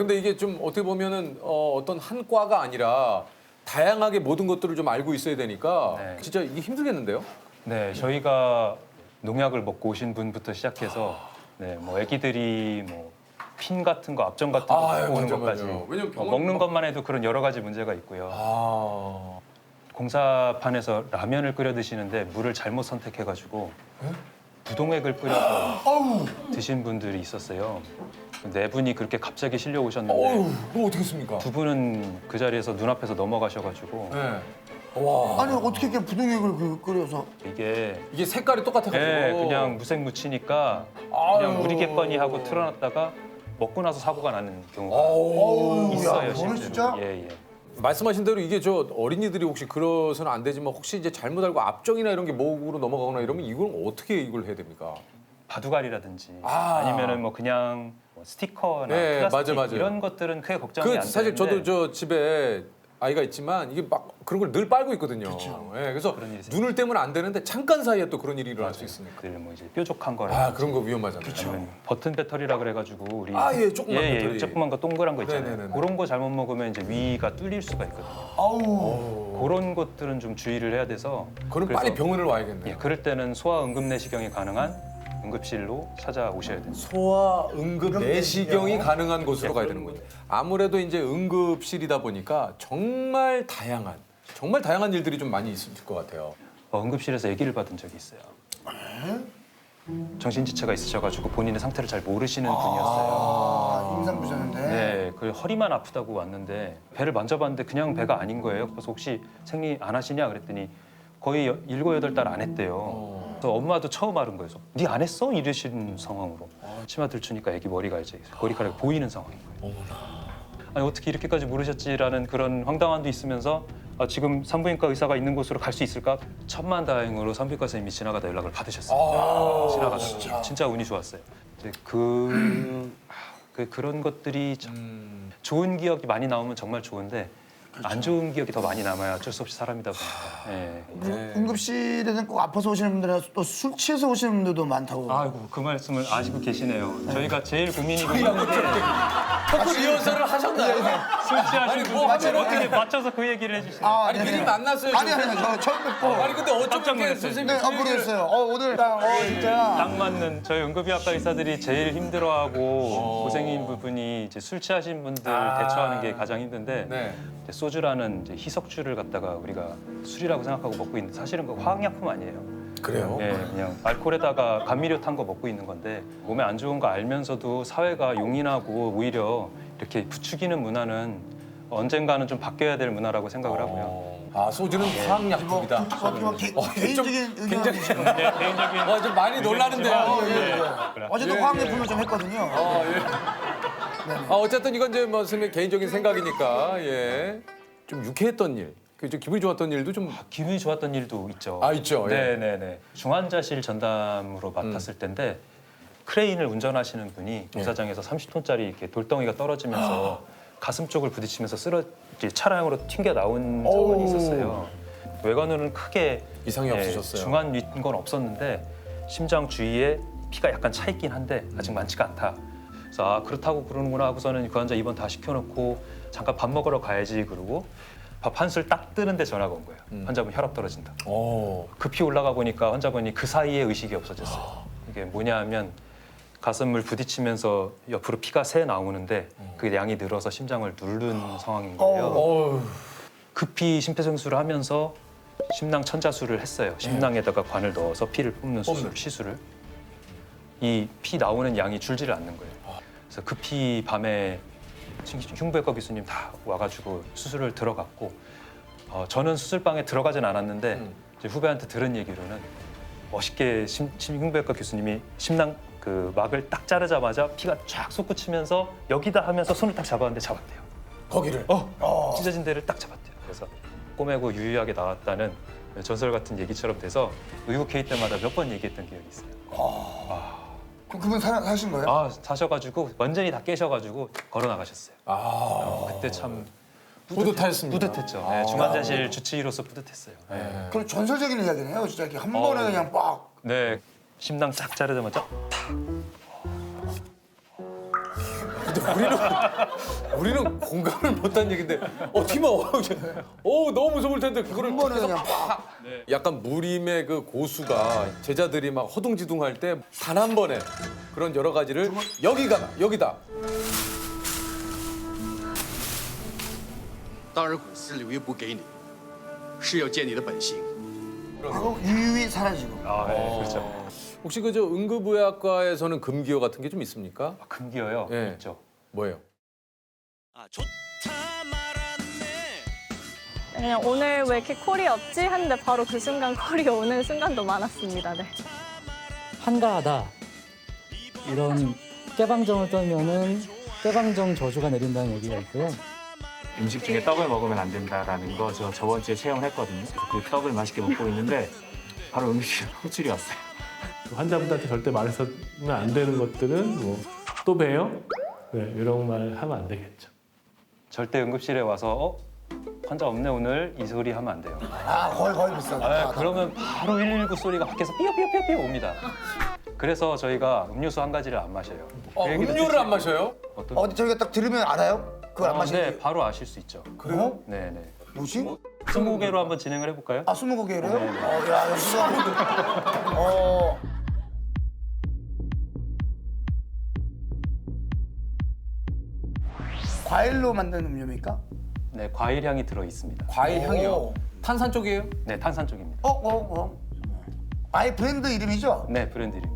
근데 이게 좀 어떻게 보면은 어떤 한 과가 아니라 다양하게 모든 것들을 좀 알고 있어야 되니까 네. 진짜 이게 힘들겠는데요? 네, 저희가 농약을 먹고 오신 분부터 시작해서 네, 뭐 아기들이 뭐 핀 같은 거, 압정 같은 거 아, 먹고 오는 맞아, 것까지 맞아요. 왜냐면 병원 먹는 막- 것만 해도 그런 여러 가지 문제가 있고요. 아, 공사판에서 라면을 끓여 드시는데 물을 잘못 선택해가지고 부동액을 끓여서 드신 분들이 있었어요. 네 분이 그렇게 갑자기 실려 오셨는데 어휴, 그거 어떻게 했습니까? 두 분은 그 자리에서 눈앞에서 넘어가셔가지고 네. 와, 아니 어떻게 이렇게 부동액을 끓여서 이게 이게 색깔이 똑같아가지고. 네, 그냥 무색 묻히니까 아유. 그냥 우리겠거니 하고 틀어놨다가 먹고 나서 사고가 나는 경우가 어우, 있어요. 야, 그거는 실제로. 진짜? 예, 예. 말씀하신 대로 이게 저 어린이들이 혹시 그러서는 안 되지만 혹시 이제 잘못 알고 압정이나 이런 게 목으로 넘어가거나 이러면 이걸 어떻게 이걸 해야 됩니까? 바둑알이라든지 아. 아니면은 뭐 그냥 뭐 스티커나 네, 플라스틱 맞아요. 이런 것들은 크게 걱정이 그 안 사실 되는데 저도 저 집에 아이가 있지만 이게 막 그런 걸 늘 빨고 있거든요. 예, 그래서 그런 일이 눈을 떼면 안 되는데 잠깐 사이에 또 그런 일이 일어날 수 있으니까. 뭐 이제 뾰족한 거라 아, 그런 거 위험하잖아요. 아니면 버튼 배터리라 그래가지고 우리 아, 예, 조그만 예, 배터리. 조그만 거 동그란 거 있잖아요. 네네네네. 그런 거 잘못 먹으면 이제 위가 뚫릴 수가 있거든요. 아우 그런 것들은 좀 주의를 해야 돼서 그럼 그래서 빨리 병원을 와야겠네요. 예, 그럴 때는 소아 응급 내시경이 가능한 응급실로 찾아오셔야 됩니다. 소아 응급 내시경이 내시경. 가능한 곳으로 가야 되는군요. 아무래도 이제 응급실이다 보니까 정말 다양한 일들이 좀 많이 있을 것 같아요. 응급실에서 얘기를 받은 적이 있어요. 정신지체가 있으셔가지고 본인의 상태를 잘 모르시는 분이었어요. 아, 임산부셨는데 네, 그 허리만 아프다고 왔는데 배를 만져봤는데 그냥 배가 아닌 거예요. 그래서 혹시 생리 안 하시냐 그랬더니 거의 7, 8달 안 했대요. 그래서 엄마도 처음 알은 거예요. 네 안 했어? 이러신 상황으로. 치마 들추니까 애기 머리가 이제 머리카락이 보이는 상황인 거예요. 아니 어떻게 이렇게까지 모르셨지라는 그런 황당함도 있으면서 지금 산부인과 의사가 있는 곳으로 갈 수 있을까? 천만다행으로 산부인과 선생님이 지나가다 연락을 받으셨어요. 지나가다 진짜 운이 좋았어요. 이제 그런 것들이 참 좋은 기억이 많이 나오면 정말 좋은데 안 좋은 기억이 더 많이 남아야 어쩔 수 없이 사람이다 보니까. 예. 응급실에는 꼭 아파서 오시는 분들이나 또 술 취해서 오시는 분들도 많다고. 아이고 그 말씀을 아시고 계시네요. 저희가 제일 고민이고 있는 게 그 리허설을 하셨나요? 술 취하신 아니, 뭐 분들 하면은- 어떻게 맞춰서 그 얘기를 해주시나요? 아니, 미리 만났어요, 아니 지금? 저 처음 뵙고. 아니 근데 어쩜 깜짝 이렇게 놀랐어요. 선생님 네, 모르겠어요. 오늘 진짜 딱 맞는 저희 응급의학과 의사들이 제일 힘들어하고 고생인 부분이 이제 술 취하신 분들 대처하는 게 가장 힘든데 네. 이제 소주라는 이제 희석주를 갖다가 우리가 술이라고 생각하고 먹고 있는데 사실은 그 화학약품 아니에요. 그래요? 예, 그냥 알코올에다가 감미료 탄 거 먹고 있는 건데 몸에 안 좋은 거 알면서도 사회가 용인하고 오히려 이렇게 부추기는 문화는 언젠가는 좀 바뀌어야 될 문화라고 생각을 하고요. 아, 소주는 화학약품이다. 어떻게 뭐 개인적인 의견 굉장히- 주시는 네, 개인적인 와, 좀 많이 놀라는데요. 예. 어제도 화학약품을 좀 했거든요. 어쨌든 이건 이제 뭐 선생님 개인적인 생각이니까 예. 좀 유쾌했던 일, 좀 기분이 좋았던 일도 좀 기분이 좋았던 일도 있죠. 있죠. 예. 네네네. 중환자실 전담으로 맡았을 때인데 크레인을 운전하시는 분이 공사장에서 30톤짜리 이렇게 돌덩이가 떨어지면서 가슴 쪽을 부딪히면서 이제 차량으로 튕겨 나온 사건이 있었어요. 외관으로는 크게 이상이 없으셨어요. 중환인 건 없었는데 심장 주위에 피가 약간 차 있긴 한데 아직 많지가 않다. 그래서 그렇다고 그러는구나 하고서는 그 환자 입원 다 시켜놓고 잠깐 밥 먹으러 가야지 그러고 밥 한술 딱 뜨는데 전화가 온 거예요. 환자분 혈압 떨어진다. 급히 올라가 보니까 환자분이 그 사이에 의식이 없어졌어요. 이게 뭐냐 하면 가슴을 부딪히면서 옆으로 피가 새 나오는데 그 양이 늘어서 심장을 누른 상황인 거예요. 급히 심폐소생술을 하면서 심낭 천자술을 했어요. 심낭에다가 관을 넣어서 피를 뽑는 시술을. 이 피 나오는 양이 줄지를 않는 거예요. 그래서 급히 밤에 흉부외과 교수님 다 와가지고 수술을 들어갔고 저는 수술방에 들어가진 않았는데 이제 후배한테 들은 얘기로는 멋있게 흉부외과 교수님이 심낭 그 막을 딱 자르자마자 피가 쫙 솟구치면서 여기다 하면서 손을 딱 잡았는데 잡았대요. 거기를. 찢어진 데를 딱 잡았대요. 그래서 꼬매고 유유하게 나왔다는 전설 같은 얘기처럼 돼서 의국 회의 때마다 몇 번 얘기했던 기억이 있어요. 그럼 그분 사신 거예요? 사셔가지고 완전히 다 깨셔가지고 걸어 나가셨어요. 그때 참 뿌듯하셨습니다. 뿌듯했죠. 네, 중환자실 주치의로서 뿌듯했어요. 네. 그럼 전설적인 이야기네요. 진짜 이렇게 한 번에 그냥 빡. 네, 심낭 쫙 자르자마자 우리는 공감을 못한 얘긴데 팀아 너무 무서울 텐데 그거를 한 번에 계속 그냥 팍 약간 무림의 그 고수가 제자들이 막 허둥지둥할 때 단 한 번에 그런 여러 가지를 여기다 当然骨丝留一步给你，是要见你的本性。 하고 유유히 사라지고. 아, 네, 그렇죠. 혹시 그 저 응급의학과에서는 금기어 같은 게 좀 있습니까? 금기어요. 예. 있죠. 뭐예요? 그냥 오늘 왜 이렇게 콜이 없지? 했는데 바로 그 순간 콜이 오는 순간도 많았습니다. 네. 한가하다 이런 깨방정을 떨면은 깨방정 저주가 내린다는 얘기가 있고요. 음식 중에 떡을 먹으면 안 된다라는 거 저 저번 주에 체험을 했거든요. 그래서 그 떡을 맛있게 먹고 있는데 바로 응급실 호출이 왔어요. 환자분들한테 절대 말해서는 안 되는 것들은 뭐 또 봬요? 네, 이런 말 하면 안 되겠죠. 절대 응급실에 와서 환자 없네 오늘 이 소리 하면 안 돼요. 아 거의 비슷하다. 그러면 바로 119 소리가 밖에서 삐어삐어삐어 옵니다. 그래서 저희가 음료수 한 가지를 안 마셔요. 그 얘기도 음료를 안 마셔요? 어디 저희가 딱 들으면 알아요? 그걸 안 마시는 네, 바로 아실 수 있죠. 그래요? 네네. 뭐지? 20개로 한번 진행을 해볼까요? 아 20개래요? 네, 네. 야 여기서 과일로 만든 음료입니까? 네, 과일 향이 들어 있습니다. 과일 향이요. 오. 탄산 쪽이에요? 네, 탄산 쪽입니다. 아예 브랜드 이름이죠? 네, 브랜드 이름.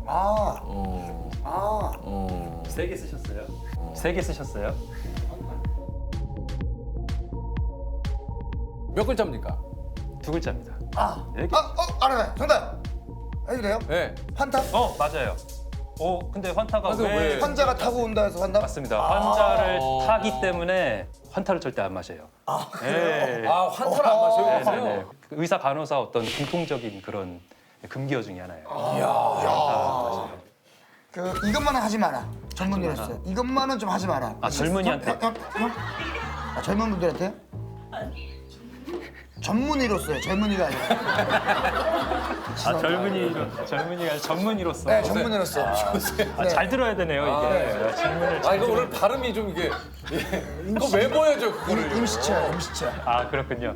세게 쓰셨어요? 세게 쓰셨어요? 몇 글자입니까? 2글자입니다. 네 개. 알아요. 정답. 해도 돼요? 네. 환타? 맞아요. 근데 환타가 환타가 왜? 환자가 타고 온다 해서 환타? 맞습니다. 환자를 타기 때문에 환타를 절대 안 마셔요. 네. 환타를 안 마셔요? 네, 그러세요? 네. 의사 간호사 어떤 공통적인 그런 금기어 중에 하나예요. 그 이것만은 하지 마라. 전문의로서. 이것만은 좀 하지 마라. 젊은이한테? 젊은 분들한테? 전문의로서요. 젊은이가 아니라. 젊은이가 전문의로서. 네, 전문의로서. 잘 들어야 되네요 이게. 질문을 이거 오늘 발음이 좀 이게 그거 왜 보여줘 그거를? 아 그렇군요.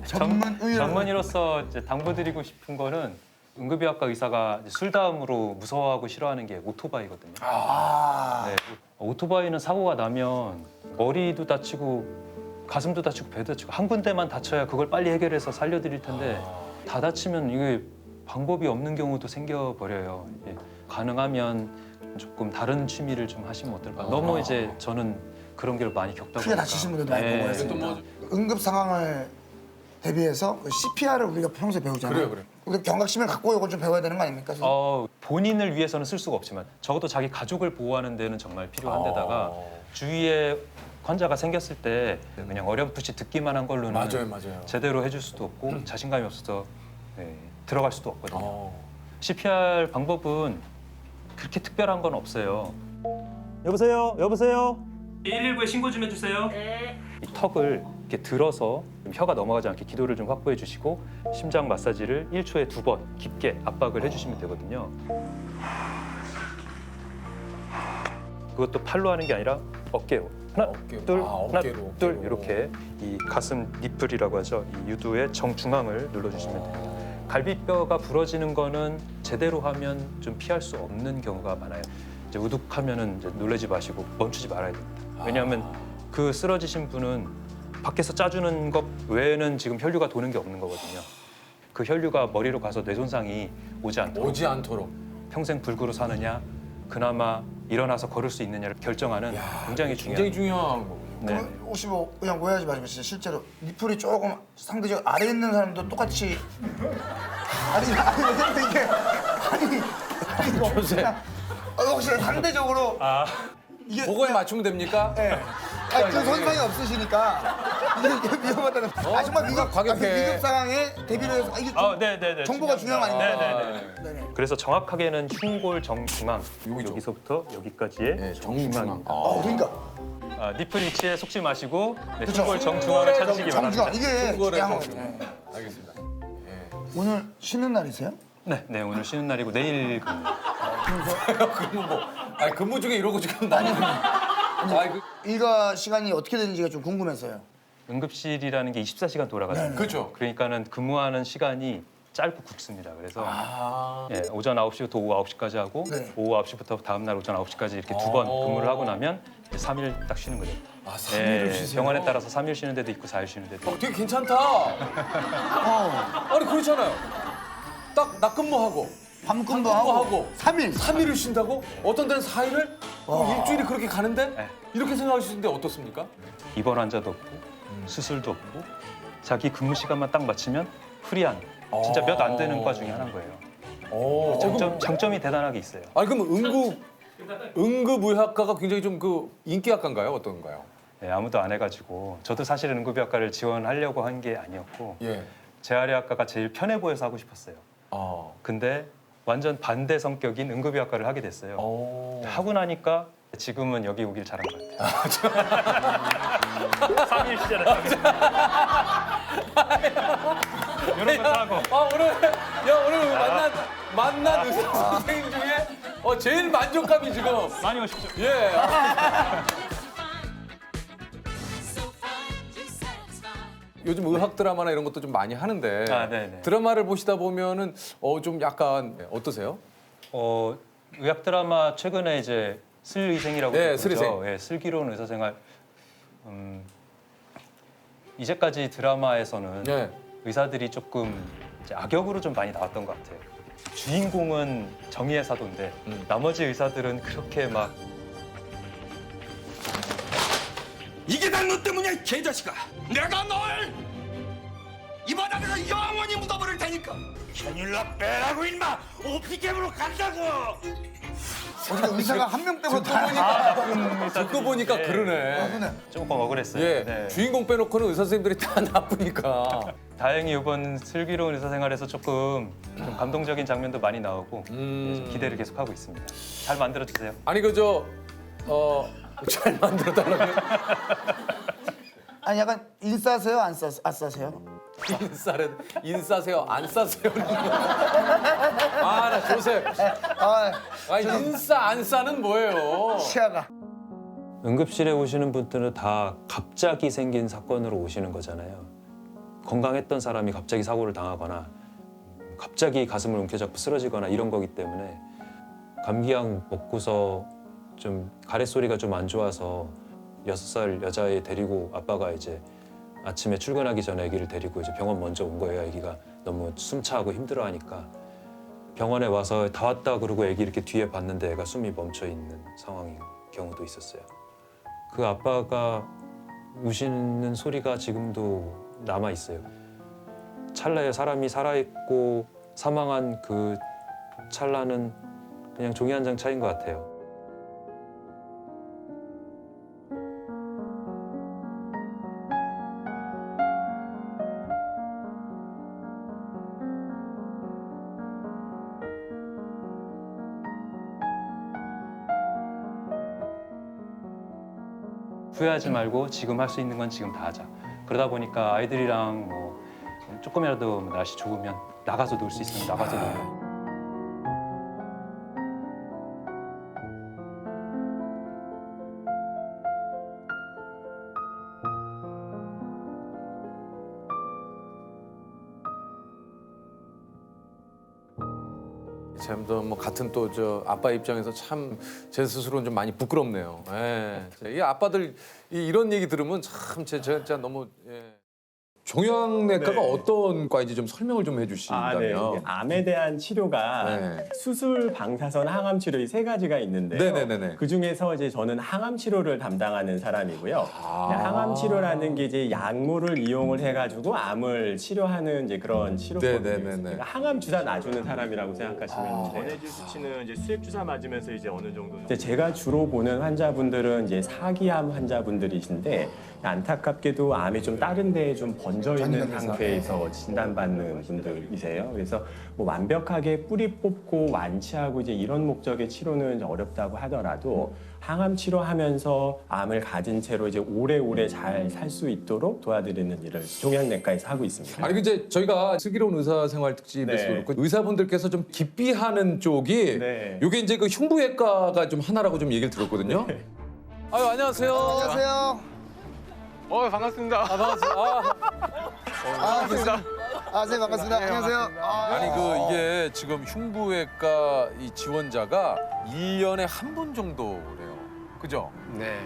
전문의로서 이제 당부드리고 싶은 거는 응급의학과 의사가 이제 술 다음으로 무서워하고 싫어하는 게 오토바이거든요. 네, 오토바이는 사고가 나면 머리도 다치고 가슴도 다치고 배도 다치고 한 군데만 다쳐야 그걸 빨리 해결해서 살려드릴 텐데 다 다치면 이게 방법이 없는 경우도 생겨버려요. 가능하면 조금 다른 취미를 좀 하시면 어떨까. 너무 이제 저는 그런 게 많이 겪다 보니까. 크게 다치신 분들도 많이 보고 했습니다. 응급 상황을 대비해서 그 CPR을 우리가 평소에 배우잖아요. 그래요. 우리 경각심을 갖고 이걸 좀 배워야 되는 거 아닙니까? 본인을 위해서는 쓸 수가 없지만 적어도 자기 가족을 보호하는 데는 정말 필요한 데다가 주위에 환자가 생겼을 때 그냥 어렴풋이 듣기만 한 걸로는 맞아요. 제대로 해줄 수도 없고 자신감이 없어서 들어갈 수도 없거든요. CPR 방법은 그렇게 특별한 건 없어요. 여보세요? 119에 신고 좀 해주세요. 이 턱을 이렇게 들어서 혀가 넘어가지 않게 기도를 좀 확보해 주시고 심장 마사지를 1초에 2번 깊게 압박을 해주시면 되거든요. 그것도 팔로 하는 게 아니라 어깨로. 하나, 둘, 하나, 둘 이렇게 이 가슴 니플이라고 하죠. 이 유두의 정중앙을 눌러주시면 됩니다. 갈비뼈가 부러지는 거는 제대로 하면 좀 피할 수 없는 경우가 많아요. 이제 우뚝하면은 이제 놀라지 마시고 멈추지 말아야 됩니다. 왜냐하면 그 쓰러지신 분은 밖에서 짜주는 것 외에는 지금 혈류가 도는 게 없는 거거든요. 그 혈류가 머리로 가서 뇌 손상이 오지 않도록 평생 불구로 사느냐, 그나마 일어나서 걸을 수 있느냐를 결정하는 굉장히 중요한 거군요. 네. 혹시 뭐 그냥 오해하지 마시고 진짜 실제로 니플이 조금 상대적 아래 있는 사람도 똑같이 아니 근데 이게 아니 이거 그냥 혹시 상대적으로 이게 그거에 맞추면 됩니까? 네. 그 손상이 없으시니까 이게 위험하다는. 정말 위급 상황에 대비를 해서 이게 좀 네네네. 정보가 중요한 거 아닙니까? 네네. 그래서 정확하게는 흉골 정중앙 여기서부터 여기까지의 정중앙. 그러니까 니플 위치에 속지 마시고 그쵸. 흉골 정중앙을 찾으시기 바랍니다. 정중앙 이게 흉골의 중요한 정중앙. 거예요. 알겠습니다. 오늘 쉬는 날이세요? 네, 오늘 쉬는 날이고 내일 근무. 그러면 근무 중에 이러고 지금 나는 일과 시간이 어떻게 되는지가 좀 궁금해서요. 응급실이라는 게 24시간 돌아가잖아요. 그렇죠. 그러니까는 근무하는 시간이 짧고 굵습니다. 그래서 예, 오전 9시부터 오후 9시까지 하고 네. 오후 9시부터 다음 날 오전 9시까지 이렇게 두 번 근무를 하고 나면 3일 딱 쉬는 거죠. 3일을 쉬세요? 병원에 따라서 3일 쉬는 데도 있고 4일 쉬는 데도 있고. 되게 괜찮다. 아니 그렇잖아요. 딱 낮근무하고 밤근도 하고 3일. 3일을 쉰다고? 어떤 데는 4일을? 일주일이 그렇게 가는데? 네. 이렇게 생각하시는데 어떻습니까? 입원 환자도 없고 수술도 없고 자기 근무 시간만 딱 맞추면 프리한 진짜 몇 안 되는 과 중에 하나인 거예요. 장점이 대단하게 있어요. 아니 그럼 응급의학과가 굉장히 좀 그 인기학과인가요? 어떤가요? 네, 아무도 안 해가지고 저도 사실은 응급의학과를 지원하려고 한 게 아니었고 예. 재활의학과가 제일 편해 보여서 하고 싶었어요. 근데 완전 반대 성격인 응급의학과를 하게 됐어요. 하고 나니까 지금은 여기 오길 잘한 것 같아요. 3일 쉬잖아요. 이런 것도 하고. 오늘 만난 의사 선생님 중에 제일 만족감이 지금. 많이 오십시오. 예. 요즘 의학 드라마나 이런 것도 좀 많이 하는데 네네. 드라마를 보시다 보면은 좀 약간 어떠세요? 의학 드라마 최근에 이제 슬의생이라고 네, 부르죠. 슬의생. 예, 슬기로운 의사생활. 이제까지 드라마에서는 네. 의사들이 조금 이제 악역으로 좀 많이 나왔던 것 같아요. 주인공은 정의의 사도인데 나머지 의사들은 그렇게 막 이게 다 너 때문이야, 이 개자식아. 내가 널 이 바닥에서 영원히 묻어버릴 테니까. 큰일 나 빼라고 임마. 오피캠으로 간다고. 어떻게 의사가 한 명 빼고 다 듣고 보니까 그러네. 조금 억울했어요. 예. 네. 주인공 빼놓고는 의사 선생님들이 다 나쁘니까. 다행히 이번 슬기로운 의사생활에서 조금 좀 감동적인 장면도 많이 나오고 예, 좀 기대를 계속하고 있습니다. 잘 만들어주세요. 아니 잘 만들어 달라고요? 아니 약간 인싸세요? 안 싸세요? 인싸세요? 안 싸세요? 나 조셉. 인싸 안 싸는 뭐예요? 치아가. 응급실에 오시는 분들은 다 갑자기 생긴 사건으로 오시는 거잖아요. 건강했던 사람이 갑자기 사고를 당하거나 갑자기 가슴을 움켜잡고 쓰러지거나 이런 거기 때문에 감기약 먹고서 좀 가래소리가 좀 안 좋아서 6살 여자애 데리고 아빠가 이제 아침에 출근하기 전에 아기를 데리고 이제 병원 먼저 온 거예요. 아기가 너무 숨차고 힘들어하니까 병원에 와서 다 왔다 그러고 아기 이렇게 뒤에 봤는데 애가 숨이 멈춰 있는 상황인 경우도 있었어요. 그 아빠가 우시는 소리가 지금도 남아 있어요. 찰나에 사람이 살아있고 사망한 그 찰나는 그냥 종이 한 장 차이인 것 같아요. 후회하지 말고 지금 할 수 있는 건 지금 다 하자. 그러다 보니까 아이들이랑 뭐 조금이라도 날씨 좋으면 나가서 놀 수 있으면 나가서 놀고. 참도 뭐 같은 또 아빠 입장에서 참 제 스스로는 좀 많이 부끄럽네요. 예. 이 아빠들 이런 얘기 들으면 참 진짜 너무. 예. 종양내과가 어떤 과인지 좀 설명을 좀 해주신다면. 암에 대한 치료가 수술, 방사선, 항암 치료 이 3가지가 있는데요. 네네네네. 그 중에서 이제 저는 항암 치료를 담당하는 사람이고요. 항암 치료라는 게 이제 약물을 이용을 해가지고 암을 치료하는 이제 그런 치료법입니다. 그러니까 항암 주사 놔주는 사람이라고 생각하시면 돼요. 전해질 수치는 이제 수액 주사 맞으면서 이제 어느 정도. 이제 제가 주로 보는 환자분들은 이제 사기암 환자분들이신데 안타깝게도 암이 좀 다른 데에 좀 번져 있는 상태에서 진단받는 분들이세요. 그래서 뭐 완벽하게 뿌리 뽑고 완치하고 이제 이런 목적의 치료는 이제 어렵다고 하더라도 항암 치료하면서 암을 가진 채로 이제 오래오래 잘 살 수 있도록 도와드리는 일을 종양내과에서 하고 있습니다. 아니 이제 저희가 슬기로운 의사생활 특집에서도 그렇고 의사분들께서 좀 기피하는 쪽이 이게 이제 그 흉부외과가 좀 하나라고 좀 얘기를 들었거든요. 아유 안녕하세요. 안녕하세요. 반갑습니다. 반갑습니다. 반갑습니다. 선생님 반갑습니다. 안녕하세요. 아니 이게 지금 흉부외과 이 지원자가 1년에 한 분 정도래요. 그죠? 네.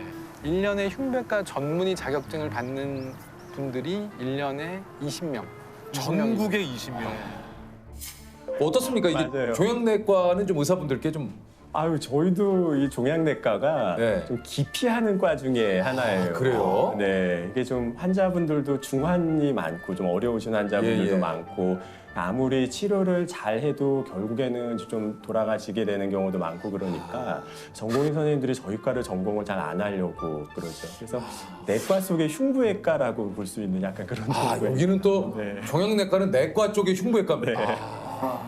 1년에 흉부외과 전문의 자격증을 받는 분들이 1년에 20명. 전국에 20명. 어떻습니까? 이게 맞아요. 종양내과는 좀 의사분들께 좀 아유, 저희도 이 종양내과가 네. 좀 기피하는 과 중에 하나예요. 그래요? 네, 이게 좀 환자분들도 중환이 많고 좀 어려우신 환자분들도 예. 많고 아무리 치료를 잘 해도 결국에는 좀 돌아가시게 되는 경우도 많고 그러니까 전공의 선생님들이 저희 과를 전공을 잘 안 하려고 그러죠. 그래서 내과 속의 흉부외과라고 볼 수 있는 약간 그런 정도의. 여기는 또 네. 종양내과는 내과 쪽의 흉부외과입니다. 네.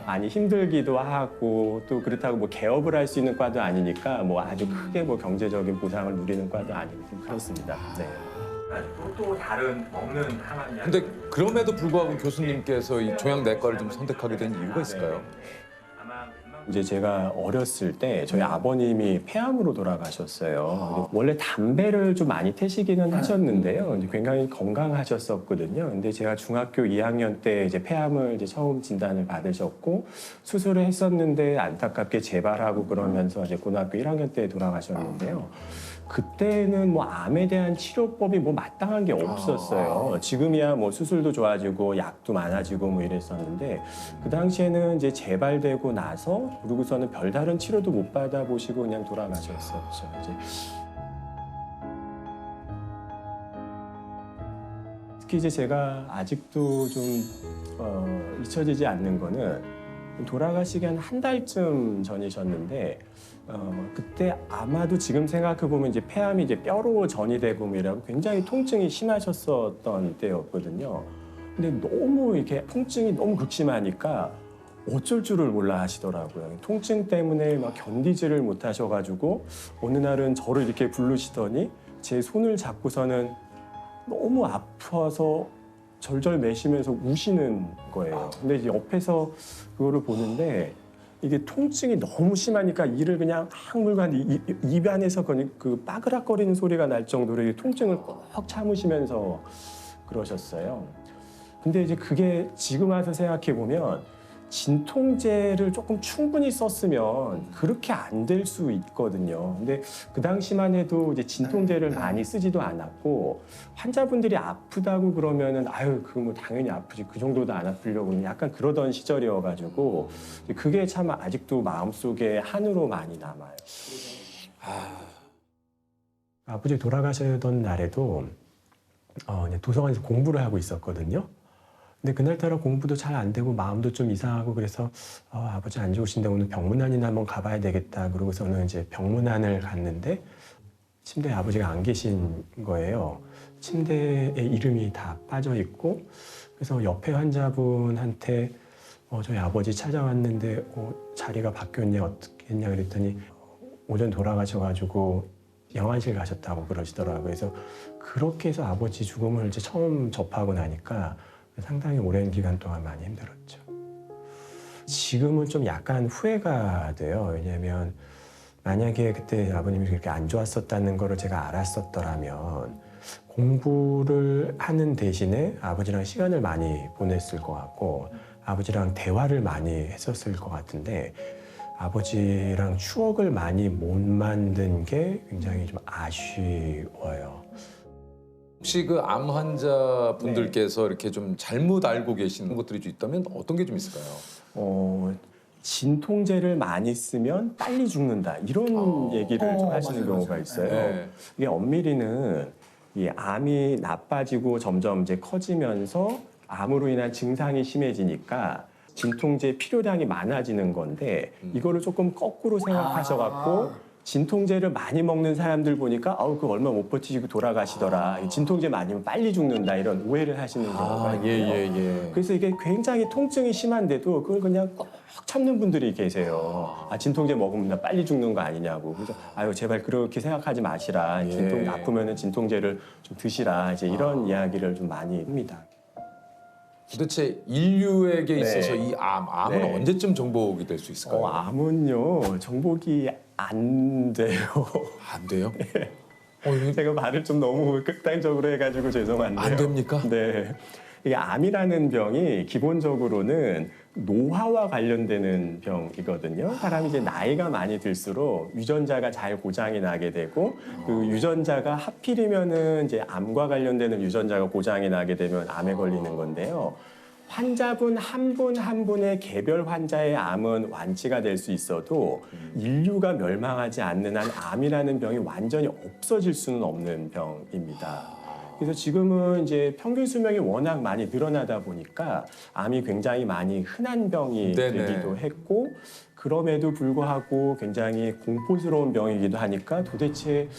많이 힘들기도 하고 또 그렇다고 뭐 개업을 할 수 있는 과도 아니니까 뭐 아주 크게 뭐 경제적인 보상을 누리는 과도 아니고 좀 그렇습니다. 네. 또 다른 없는 항암 약. 근데 그럼에도 불구하고 교수님께서 이 종양내과를 좀 선택하게 된 이유가 있을까요? 이제 제가 어렸을 때 저희 아버님이 폐암으로 돌아가셨어요. 원래 담배를 좀 많이 태시기는 하셨는데요. 이제 굉장히 건강하셨었거든요. 근데 제가 중학교 2학년 때 이제 폐암을 이제 처음 진단을 받으셨고 수술을 했었는데 안타깝게 재발하고 그러면서 이제 고등학교 1학년 때 돌아가셨는데요. 그때는 뭐 암에 대한 치료법이 뭐 마땅한 게 없었어요. 지금이야 뭐 수술도 좋아지고 약도 많아지고 뭐 이랬었는데 그 당시에는 이제 재발되고 나서 그러고서는 별다른 치료도 못 받아보시고 그냥 돌아가셨었죠. 이제 특히 이제 제가 아직도 좀 잊혀지지 않는 거는 돌아가시기 한 달쯤 전이셨는데 그때 아마도 지금 생각해보면 이제 폐암이 이제 뼈로 전이되고 뭐 이러고 굉장히 통증이 심하셨었던 때였거든요. 근데 너무 이렇게 통증이 너무 극심하니까 어쩔 줄을 몰라 하시더라고요. 통증 때문에 막 견디지를 못하셔가지고 어느 날은 저를 이렇게 부르시더니 제 손을 잡고서는 너무 아파서 절절 매시면서 우시는 거예요. 근데 이제 옆에서 그거를 보는데 이게 통증이 너무 심하니까 이를 그냥 막 물고 하는데 입 안에서 그 빠그락거리는 소리가 날 정도로 이 통증을 꼭 참으시면서 그러셨어요. 근데 이제 그게 지금 와서 생각해 보면 진통제를 조금 충분히 썼으면 그렇게 안 될 수 있거든요. 근데 그 당시만 해도 이제 진통제를 많이 쓰지도 않았고 환자분들이 아프다고 그러면은 아유 그거 뭐 당연히 아프지 그 정도도 안 아프려고 약간 그러던 시절이어가지고 그게 참 아직도 마음속에 한으로 많이 남아요. 아버지 돌아가시던 날에도 도서관에서 공부를 하고 있었거든요. 근데 그날따라 공부도 잘 안 되고 마음도 좀 이상하고 그래서 아버지 안 좋으신데 오늘 병문안이나 한번 가봐야 되겠다. 그러고서는 이제 병문안을 갔는데 침대에 아버지가 안 계신 거예요. 침대에 이름이 다 빠져 있고 그래서 옆에 환자분한테 저희 아버지 찾아왔는데 자리가 바뀌었냐 어떻게 했냐 그랬더니 오전 돌아가셔가지고 영안실 가셨다고 그러시더라고요. 그래서 그렇게 해서 아버지 죽음을 이제 처음 접하고 나니까 상당히 오랜 기간 동안 많이 힘들었죠. 지금은 좀 약간 후회가 돼요. 왜냐하면 만약에 그때 아버님이 그렇게 안 좋았었다는 거를 제가 알았었더라면 공부를 하는 대신에 아버지랑 시간을 많이 보냈을 것 같고 아버지랑 대화를 많이 했었을 것 같은데 아버지랑 추억을 많이 못 만든 게 굉장히 좀 아쉬워요. 혹시 그 암 환자분들께서 이렇게 좀 잘못 알고 계시는 것들이 좀 있다면 어떤 게 좀 있을까요? 진통제를 많이 쓰면 빨리 죽는다 이런 얘기를 좀 하시는 경우가 있어요. 네. 이게 엄밀히는 이 암이 나빠지고 점점 이제 커지면서 암으로 인한 증상이 심해지니까 진통제 필요량이 많아지는 건데 이거를 조금 거꾸로 생각하셔갖고 진통제를 많이 먹는 사람들 보니까 그거 얼마 못 버티시고 돌아가시더라. 진통제 많이면 빨리 죽는다 이런 오해를 하시는 경우가 있고요. 그래서 이게 굉장히 통증이 심한데도 그걸 그냥 꼭 참는 분들이 계세요. 진통제 먹으면 나 빨리 죽는 거 아니냐고. 그래서 제발 그렇게 생각하지 마시라. 진통 아프면은 진통제를 좀 드시라. 이제 이런 이야기를 좀 많이 합니다. 도대체 인류에게 있어서 이 암은 언제쯤 정복이 될 수 있을까요? 암은요 정복이 안 돼요. 안 돼요? 제가 말을 좀 너무 극단적으로 해가지고 죄송한데요. 안 됩니까? 네. 이게 암이라는 병이 기본적으로는 노화와 관련되는 병이거든요. 사람이 이제 나이가 많이 들수록 유전자가 잘 고장이 나게 되고 그 유전자가 하필이면은 이제 암과 관련되는 유전자가 고장이 나게 되면 암에 걸리는 건데요. 환자분 한 분 한 분의 개별 환자의 암은 완치가 될 수 있어도 인류가 멸망하지 않는 한 암이라는 병이 완전히 없어질 수는 없는 병입니다. 그래서 지금은 이제 평균 수명이 워낙 많이 늘어나다 보니까 암이 굉장히 많이 흔한 병이 네네. 되기도 했고 그럼에도 불구하고 굉장히 공포스러운 병이기도 하니까 도대체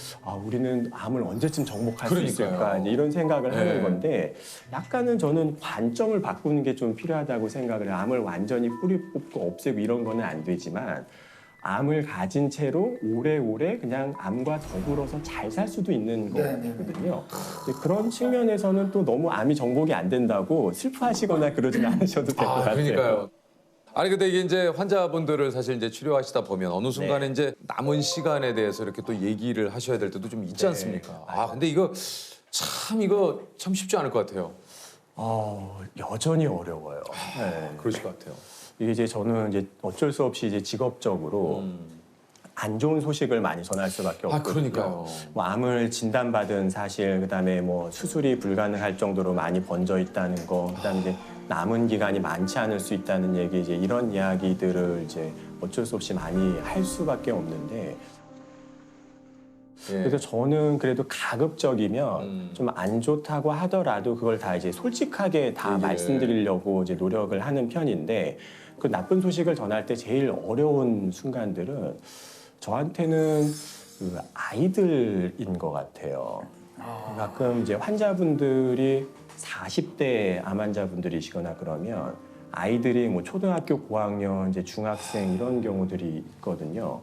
우리는 암을 언제쯤 정복할 수 있을까 이제 이런 생각을 하는 건데 약간은 저는 관점을 바꾸는 게 좀 필요하다고 생각을 해요. 암을 완전히 뿌리 뽑고 없애고 이런 거는 안 되지만 암을 가진 채로 오래오래 그냥 암과 더불어서 잘 살 수도 있는 거거든요. 그런 측면에서는 또 너무 암이 정복이 안 된다고 슬퍼하시거나 그러진 않으셔도 될 것 같아요. 그러니까요. 아니 근데 이게 이제 환자분들을 사실 이제 치료하시다 보면 어느 순간에 이제 남은 시간에 대해서 이렇게 또 얘기를 하셔야 될 때도 좀 있지 않습니까? 근데 이거 참 쉽지 않을 것 같아요. 여전히 어려워요. 그러실 것 같아요. 이게 이제 저는 이제 어쩔 수 없이 이제 직업적으로 안 좋은 소식을 많이 전할 수밖에 없거든요. 그러니까요. 뭐 암을 진단받은 사실, 그다음에 뭐 수술이 불가능할 정도로 많이 번져 있다는 거, 그다음에 이제 남은 기간이 많지 않을 수 있다는 얘기, 이제 이런 이야기들을 이제 어쩔 수 없이 많이 할 수밖에 없는데. 그래서 저는 그래도 가급적이면 좀 안 좋다고 하더라도 그걸 다 이제 솔직하게 다 말씀드리려고 이제 노력을 하는 편인데 그 나쁜 소식을 전할 때 제일 어려운 순간들은 저한테는 그 아이들인 것 같아요. 가끔 이제 환자분들이 40대 암 환자분들이시거나 그러면 아이들이 뭐 초등학교 고학년, 이제 중학생 이런 경우들이 있거든요.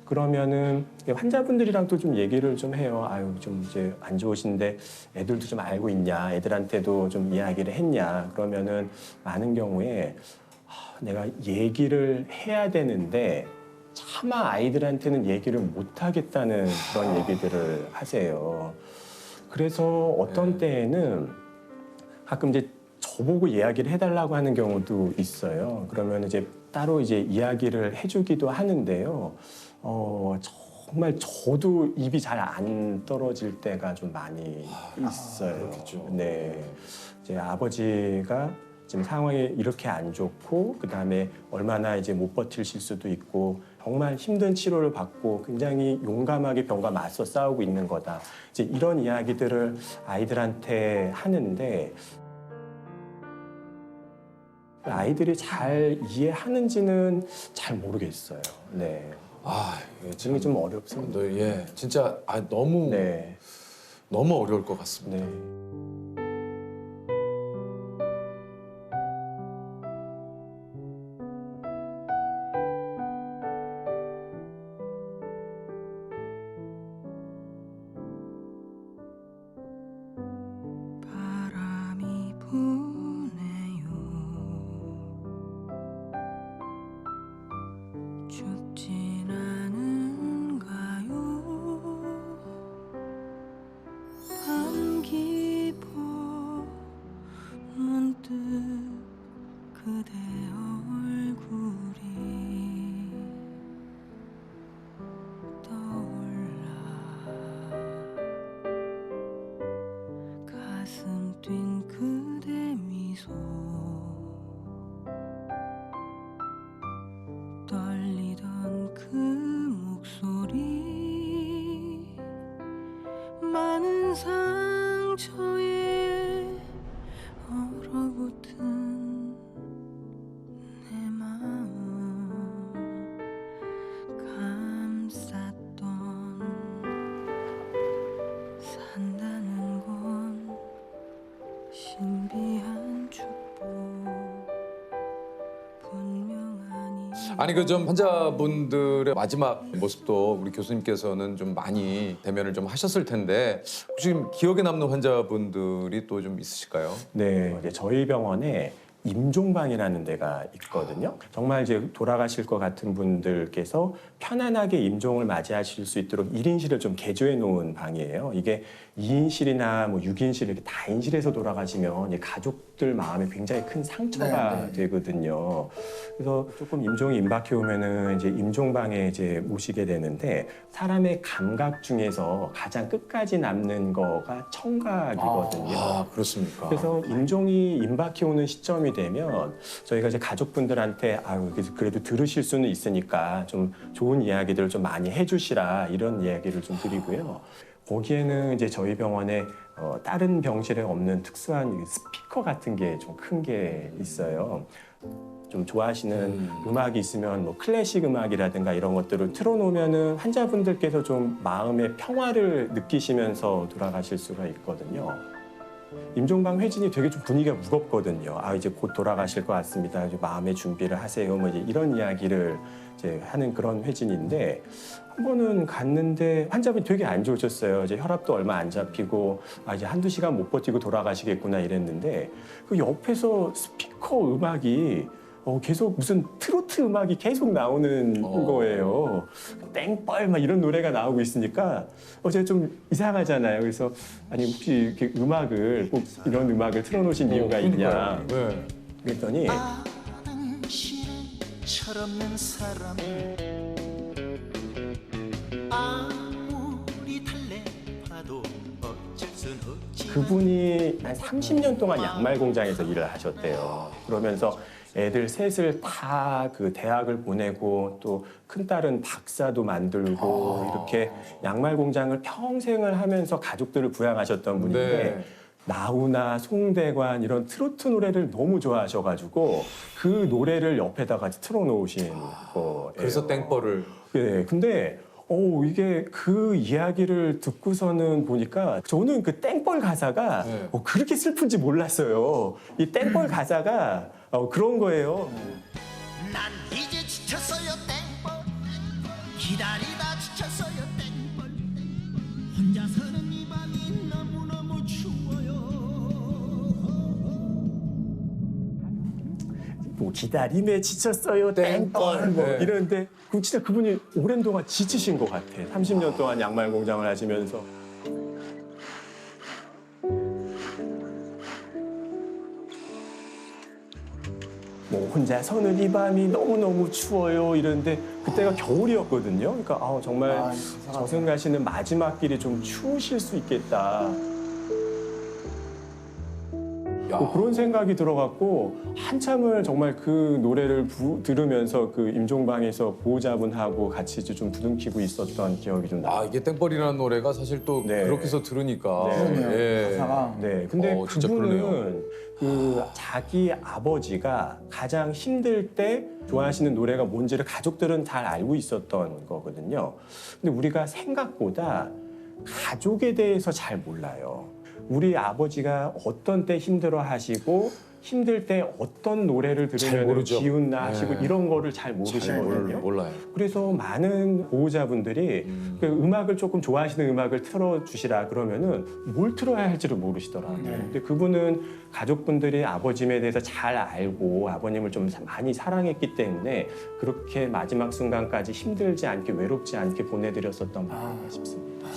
그러면은 환자분들이랑 또 좀 얘기를 좀 해요. 좀 이제 안 좋으신데 애들도 좀 알고 있냐, 애들한테도 좀 이야기를 했냐. 그러면은 많은 경우에 내가 얘기를 해야 되는데 차마 아이들한테는 얘기를 못 하겠다는 그런 얘기들을 하세요. 그래서 어떤 때에는 가끔 이제 저보고 이야기를 해달라고 하는 경우도 있어요. 그러면 이제 따로 이제 이야기를 해주기도 하는데요. 정말 저도 입이 잘 안 떨어질 때가 좀 많이 있어요. 네, 이제 아버지가 지금 상황이 이렇게 안 좋고 그다음에 얼마나 이제 못 버티실 수도 있고 정말 힘든 치료를 받고 굉장히 용감하게 병과 맞서 싸우고 있는 거다. 이제 이런 이야기들을 아이들한테 하는데 아이들이 잘 이해하는지는 잘 모르겠어요. 네. 지금이 좀 어렵습니다. 예, 진짜 너무 너무 어려울 것 같습니다. 바람이 부네요. 춥진 않은가요? 밤 깊어 문득 그대 얼굴이 떠올라 가슴 뛴 그대 미소 떨리던 그 목소리 많은 상처에 얼어붙은 내 마음 감쌌던 산다는 건 신비한 축복 분명하니 아니 그 좀 환자분들의 마지막 모습도 우리 교수님께서는 좀 많이 대면을 좀 하셨을 텐데 혹시 지금 기억에 남는 환자분들이 또 좀 있으실까요? 네, 이제 저희 병원에 임종방이라는 데가 있거든요. 정말 이제 돌아가실 것 같은 분들께서 편안하게 임종을 맞이하실 수 있도록 1인실을 좀 개조해 놓은 방이에요. 이게 2인실이나 뭐 6인실 이렇게 다인실에서 돌아가시면 가족들 마음에 굉장히 큰 상처가 되거든요. 그래서 조금 임종이 임박해 오면은 이제 임종방에 이제 모시게 되는데 사람의 감각 중에서 가장 끝까지 남는 거가 청각이거든요. 아, 그렇습니까? 그래서 임종이 임박해 오는 시점이 되면 저희가 이제 가족분들한테 아유 그래도 들으실 수는 있으니까 좀 좋은 이야기들을 좀 많이 해주시라 이런 이야기를 좀 드리고요. 거기에는 이제 저희 병원에 다른 병실에 없는 특수한 스피커 같은 게 좀 큰 게 있어요. 좀 좋아하시는 음악이 있으면 뭐 클래식 음악이라든가 이런 것들을 틀어놓으면은 환자분들께서 좀 마음의 평화를 느끼시면서 돌아가실 수가 있거든요. 임종방 회진이 되게 좀 분위기가 무겁거든요. 아 이제 곧 돌아가실 것 같습니다. 이제 마음의 준비를 하세요. 뭐 이제 이런 이야기를 이제 하는 그런 회진인데 한 번은 갔는데 환자분이 되게 안 좋으셨어요. 이제 혈압도 얼마 안 잡히고 아 이제 한두 시간 못 버티고 돌아가시겠구나 이랬는데 그 옆에서 스피커 음악이 계속 무슨 트로트 음악이 계속 나오는 거예요. 땡벌 막 이런 노래가 나오고 있으니까 제가 좀 이상하잖아요. 그래서 아니 혹시 이렇게 음악을 꼭 이런 음악을 틀어놓으신 이유가 있냐. 네. 그랬더니 철없는 사람 아무리 달래봐도 어쩔 순 없지. 그분이 한 30년 동안 양말 공장에서 일을 하셨대요. 그러면서 애들 셋을 다 그 대학을 보내고 또 큰딸은 박사도 만들고 이렇게 양말 공장을 평생을 하면서 가족들을 부양하셨던 분인데 네. 나훈아, 송대관 이런 트로트 노래를 너무 좋아하셔가지고 그 노래를 옆에다가 틀어놓으신 거예요. 그래서 땡벌을. 네, 근데 이게 그 이야기를 듣고서는 보니까 저는 그 땡벌 가사가 그렇게 슬픈지 몰랐어요. 이 땡벌 가사가 그런 거예요. 난 이제 지쳤어요 땡벌 기다리다 지쳤어요 땡벌 혼자서는 이 밤이 너무너무 추워요. 뭐 기다림에 지쳤어요 땡벌 뭐 네. 이러는데 진짜 그분이 오랜 동안 지치신 것 같아. 30년 동안 양말 공장을 하시면서. 뭐 혼자서는 이 밤이 너무너무 추워요 이러는데 그때가 겨울이었거든요. 그러니까 정말 저승 가시는 마지막 길이 좀 추우실 수 있겠다. 뭐 그런 생각이 들어갖고 한참을 정말 그 노래를 들으면서 그 임종방에서 보호자분하고 같이 이제 좀 부둥키고 있었던 기억이 좀 나요. 아 이게 땡벌이라는 노래가 사실 또 그렇게 해서 들으니까. 네. 근데 진짜 그분은 그러네요. 그 자기 아버지가 가장 힘들 때 좋아하시는 노래가 뭔지를 가족들은 잘 알고 있었던 거거든요. 근데 우리가 생각보다 가족에 대해서 잘 몰라요. 우리 아버지가 어떤 때 힘들어 하시고 힘들 때 어떤 노래를 들으면 기운나 하시고 이런 거를 잘 모르시거든요. 몰라요. 그래서 많은 보호자분들이 그 음악을 조금 좋아하시는 음악을 틀어주시라 그러면은 뭘 틀어야 할지를 모르시더라고요. 근데 그분은 가족분들이 아버님에 대해서 잘 알고 아버님을 좀 많이 사랑했기 때문에 그렇게 마지막 순간까지 힘들지 않게 외롭지 않게 보내드렸었던 거 아닌가 싶습니다.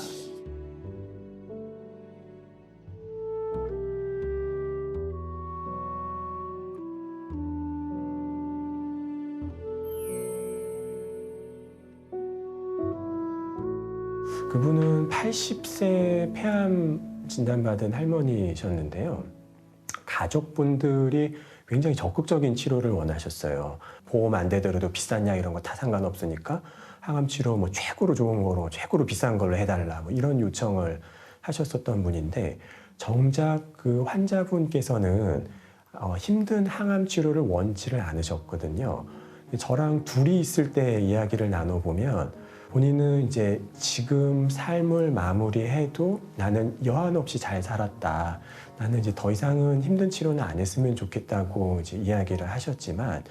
그분은 80세 폐암 진단받은 할머니셨는데요. 가족분들이 굉장히 적극적인 치료를 원하셨어요. 보험 안 되더라도 비싼 약 이런 거 다 상관없으니까 항암 치료 뭐 최고로 좋은 거로 최고로 비싼 걸로 해달라 뭐 이런 요청을 하셨었던 분인데 정작 그 환자분께서는 힘든 항암 치료를 원치를 않으셨거든요. 저랑 둘이 있을 때 이야기를 나눠보면 본인은 이제 지금 삶을 마무리해도 나는 여한 없이 잘 살았다. 나는 이제 더 이상은 힘든 치료는 안 했으면 좋겠다고 이제 이야기를 하셨지만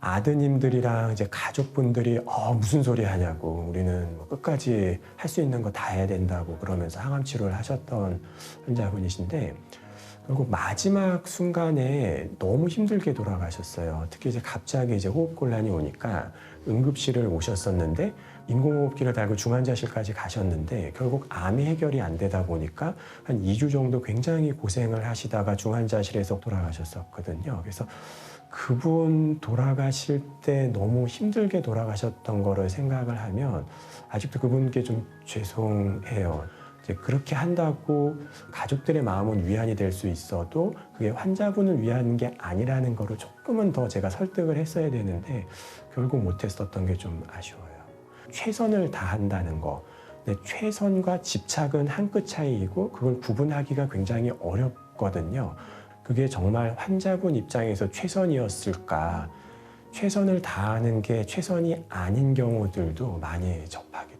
아드님들이랑 이제 가족분들이 무슨 소리 하냐고 우리는 뭐 끝까지 할 수 있는 거 다 해야 된다고 그러면서 항암 치료를 하셨던 환자분이신데 결국 마지막 순간에 너무 힘들게 돌아가셨어요. 특히 이제 갑자기 이제 호흡곤란이 오니까 응급실을 오셨었는데 인공호흡기를 달고 중환자실까지 가셨는데 결국 암이 해결이 안 되다 보니까 한 2주 정도 굉장히 고생을 하시다가 중환자실에서 돌아가셨었거든요. 그래서 그분 돌아가실 때 너무 힘들게 돌아가셨던 거를 생각을 하면 아직도 그분께 좀 죄송해요. 이제 그렇게 한다고 가족들의 마음은 위안이 될 수 있어도 그게 환자분을 위한 게 아니라는 거를 조금은 더 제가 설득을 했어야 되는데 결국 못했었던 게 좀 아쉬워요. 최선을 다한다는 거. 근데 최선과 집착은 한 끗 차이이고 그걸 구분하기가 굉장히 어렵거든요. 그게 정말 환자분 입장에서 최선이었을까? 최선을 다하는 게 최선이 아닌 경우들도 많이 접하게